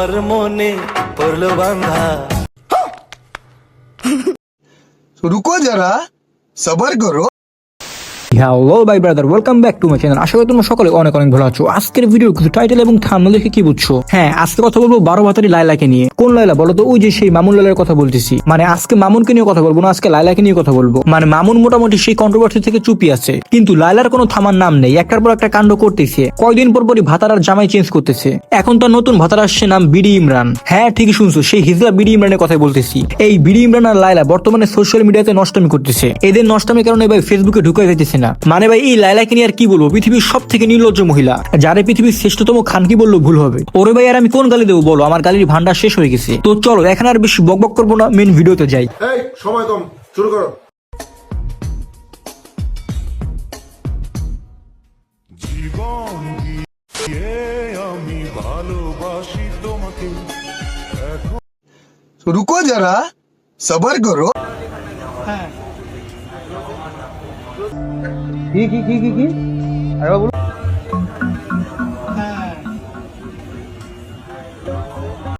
আমার মনে পড়লো বান্ধা। रुको जरा सबर करो। হ্যালো ভাই brother, welcome back to my channel. আশা করি তোমরা সকলে অনেক অনেক ভালো আছো। আজকের ভিডিও কিছু টাইটেল এবং থাম্বনেল দেখে কি বুঝছো? হ্যাঁ, আজকে কথা বলবো 12 ভাতারি লাইলাকে নিয়ে। কোন লাইলা বলো তো? ওই যে সেই মামুন লাইলার কথা বলতেছি। মানে আজকে মামুনকে নিয়ে কথা বলবো না, আজকে লাইলাকে নিয়ে কথা বলবো। মানে মামুন মোটামুটি সেই কন্ট্রোভার্সি থেকে চুপি আছে, কিন্তু লাইলার কোনো থামার নাম নেই। একটার পর একটা কাণ্ড করতেছে। কয়দিন পর পরই ভাতার আর জামাই চেঞ্জ করতেছে। এখন তার নতুন ভাতার আসছে, নাম বিডি ইমরান। হ্যাঁ ঠিকই শুনছো, সেই হিজলা বিডি ইমরানের কথা বলতেছি। এই বিডি ইমরান আর লাইলা বর্তমানে সোশ্যাল মিডিয়াতে নষ্টামি করতেছে। এদের নষ্টামির কারণে ভাই ফেসবুকে ঢুকে যাইতেছে না। মানে ভাই এই লাইলাকে নিয়ে আর কি বলবো, পৃথিবীর সব থেকে নির্লজ্জ মহিলা, যারে পৃথিবীর শ্রেষ্ঠতম খান কি বললো ভুল হবে। ওরে ভাই আর আমি কোন গালি দেবো বলো, আমার গালির ভান্ডার শেষ হয়ে গেছে। তো চলো এখন আর বেশি বকবক করবো না, মেন ভিডিওতে যাই। এই সময় কম, শুরু করো। জীবন দিয়ে আমি ভালোবাসি তোমাকে। रुको जरा सबर करो।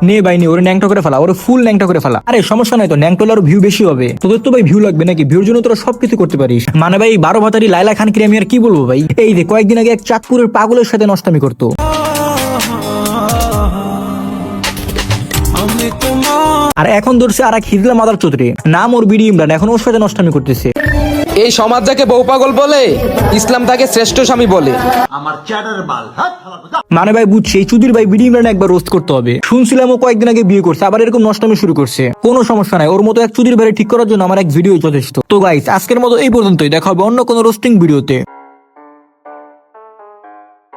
নে ভাই নে, ওরে ন্যাংটা করে ফেলা, ওরে ফুল ন্যাংটা করে ফেলা। আরে সমস্যা নাই তো, ন্যাংটোল আরো ভিউ বেশি হবে। তোদের তো ভাই ভিউ লাগবে নাকি? ভিউর জন্য তোরা সবকিছু করতে পারিস। মানে ভাই 12 ভাতারি লাইলা খানকে আমি আর কি বলবো ভাই। এই যে কয়েকদিন আগে এক চাঁদপুরের পাগলের সাথে নষ্টামি করতো। আর এখন ধরছে আর এক হিজলা মাদার চৌধুরী, নাম ওর বিডি ইমরান, এখন ওর সাথে নষ্টামি করতেছে। এই সমাজ যাকে বউ পাগল বলে, ইসলাম তাকে শ্রেষ্ঠ স্বামী বলে। মানে ভাই বুঝছি, এই চুদির ভাই বিডি ইমরান একবার রোস্ট করতে হবে। শুনছিলাম ও কয়েকদিন আগে বিয়ে করছে, আবার এরকম নষ্টামি শুরু করছে। কোনো সমস্যা নাই, ওর মতো এক চুদির ভাই ঠিক করার জন্য আমার এক ভিডিও যথেষ্ট। তো গাইস আজকের মতো এই পর্যন্তই, দেখা হবে অন্য কোনো রোস্টিং ভিডিওতে।